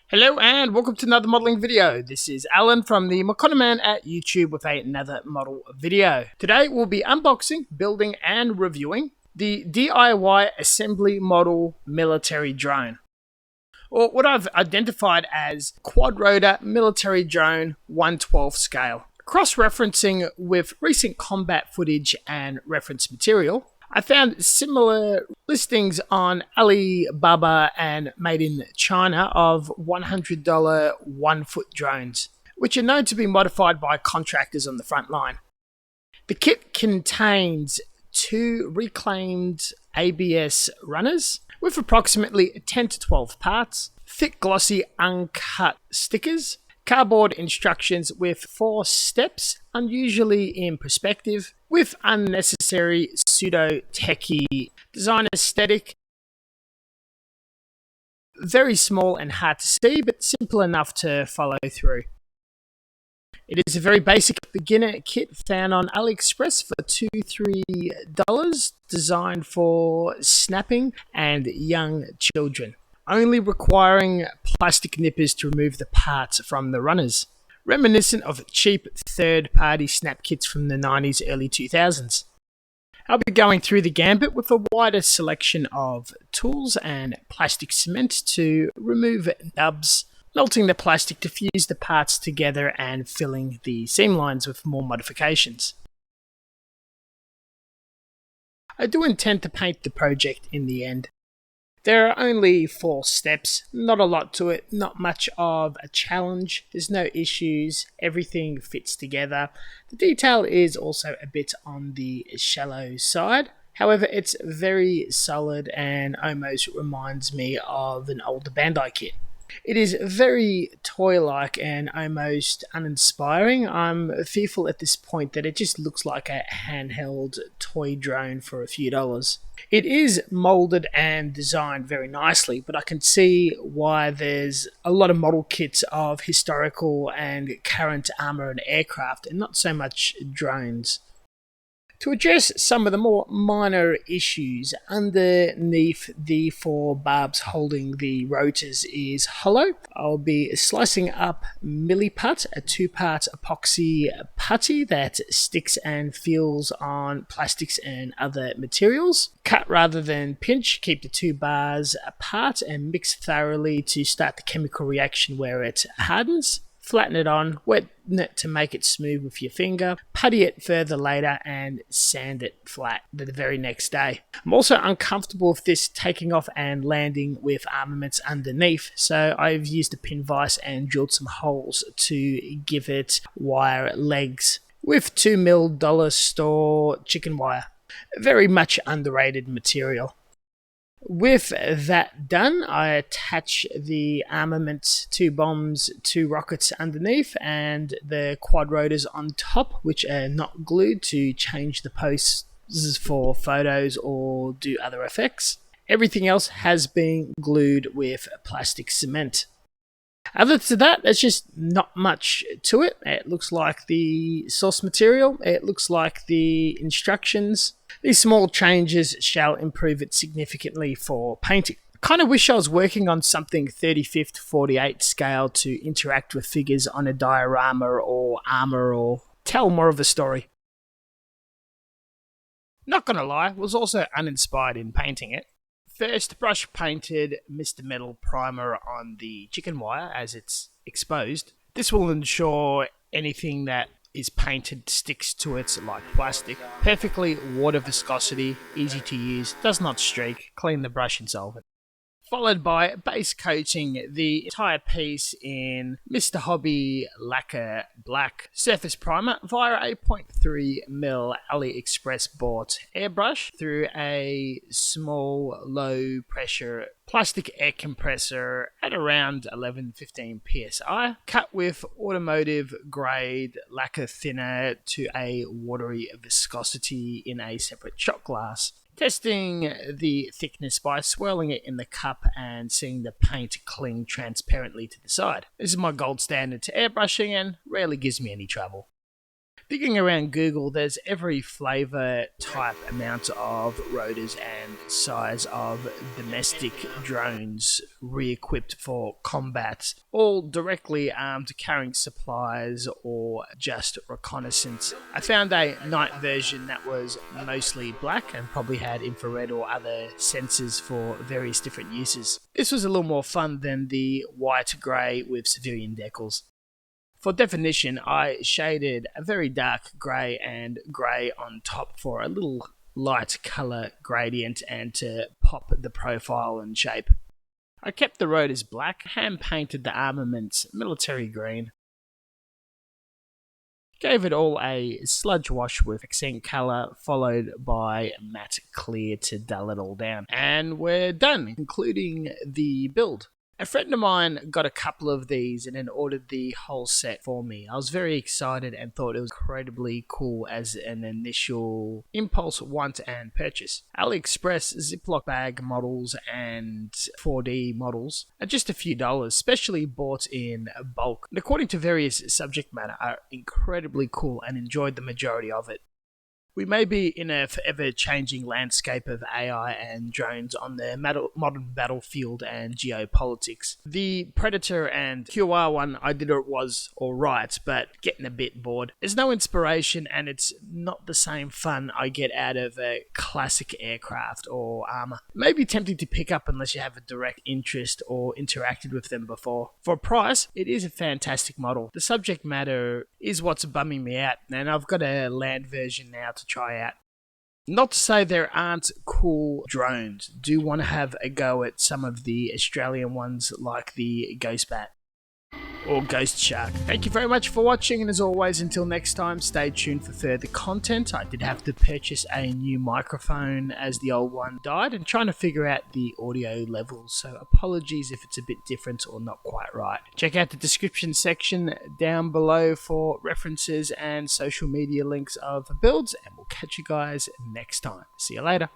Hello and welcome to another modelling video. This is Alan from the Man at YouTube with another model video. Today we'll be unboxing, building and reviewing the DIY assembly model military drone, or what I've identified as quad rotor military drone 1/12 scale. Cross-referencing with recent combat footage and reference material, I found similar listings on Alibaba and Made in China of $100 1-foot drones, which are known to be modified by contractors on the front line. The kit contains 2 reclaimed ABS runners with approximately 10 to 12 parts, thick glossy uncut stickers, cardboard instructions with 4 steps, unusually in perspective, with unnecessary pseudo-techie design aesthetic. Very small and hard to see, but simple enough to follow through. It is a very basic beginner kit found on AliExpress for $2-3, designed for snapping and young children, only requiring plastic nippers to remove the parts from the runners, reminiscent of cheap third-party snap kits from the 90s, early 2000s. I'll be going through the gambit with a wider selection of tools and plastic cement to remove nubs, melting the plastic to fuse the parts together and filling the seam lines with more modifications. I do intend to paint the project in the end. There are only 4 steps, not a lot to it, not much of a challenge, there's no issues, everything fits together. The detail is also a bit on the shallow side, however it's very solid and almost reminds me of an older Bandai kit. It is very toy-like and almost uninspiring. I'm fearful at this point that it just looks like a handheld toy drone for a few dollars. It is molded and designed very nicely, but I can see why there's a lot of model kits of historical and current armor and aircraft, and not so much drones. To address some of the more minor issues, underneath the 4 barbs holding the rotors is hollow. I'll be slicing up Milliput, a 2-part epoxy putty that sticks and feels on plastics and other materials. Cut rather than pinch, keep the 2 bars apart and mix thoroughly to start the chemical reaction where it hardens. Flatten it on, weten it to make it smooth with your finger, putty it further later and sand it flat the very next day. I'm also uncomfortable with this taking off and landing with armaments underneath, so I've used a pin vise and drilled some holes to give it wire legs with 2mm dollar store chicken wire. Very much underrated material. With that done, I attach the armaments, 2 bombs, 2 rockets underneath, and the quad rotors on top, which are not glued to change the poses for photos or do other effects. Everything else has been glued with plastic cement. Other than that, there's just not much to it. It looks like the source material, it looks like the instructions. These small changes shall improve it significantly for painting. I kind of wish I was working on something 35th to 48 scale to interact with figures on a diorama or armor or tell more of a story. Not gonna lie, was also uninspired in painting it. First, brush painted Mr. Metal primer on the chicken wire as it's exposed. This will ensure anything that is painted sticks to it like plastic. Perfectly water viscosity, easy to use, does not streak, clean the brush and solve it. Followed by base coating the entire piece in Mr. Hobby Lacquer Black surface primer via a 0.3mm AliExpress bought airbrush through a small low pressure plastic air compressor at around 11-15 psi, cut with automotive grade lacquer thinner to a watery viscosity in a separate shot glass. Testing the thickness by swirling it in the cup and seeing the paint cling transparently to the side. This is my gold standard to airbrushing and rarely gives me any trouble. Digging around Google, there's every flavour, type, amount of rotors and size of domestic drones re-equipped for combat, all directly armed carrying supplies or just reconnaissance. I found a night version that was mostly black and probably had infrared or other sensors for various different uses. This was a little more fun than the white grey with civilian decals. For definition, I shaded a very dark grey and grey on top for a little light colour gradient and to pop the profile and shape. I kept the rotors black, hand painted the armaments military green, gave it all a sludge wash with accent colour followed by matte clear to dull it all down. And we're done, concluding the build. A friend of mine got a couple of these and then ordered the whole set for me. I was very excited and thought it was incredibly cool as an initial impulse want and purchase. AliExpress Ziploc bag models and 4D models are just a few dollars, specially bought in bulk. And according to various subject matter, are incredibly cool and enjoyed the majority of it. We may be in a forever changing landscape of AI and drones on the modern battlefield and geopolitics. The Predator and QR one I did it was alright, but getting a bit bored. There's no inspiration and it's not the same fun I get out of a classic aircraft or armor. Maybe tempting to pick up unless you have a direct interest or interacted with them before. For a price, it is a fantastic model. The subject matter is what's bumming me out, and I've got a land version now to try out. Not to say there aren't cool drones. Do want to have a go at some of the Australian ones like the Ghost Bat or Ghost Shark. Thank you very much for watching, and as always, until next time, stay tuned for further content. I did have to purchase a new microphone as the old one died and trying to figure out the audio levels, so apologies if it's a bit different or not quite right. Check out the description section down below for references and social media links of builds, and we'll catch you guys next time. See you later.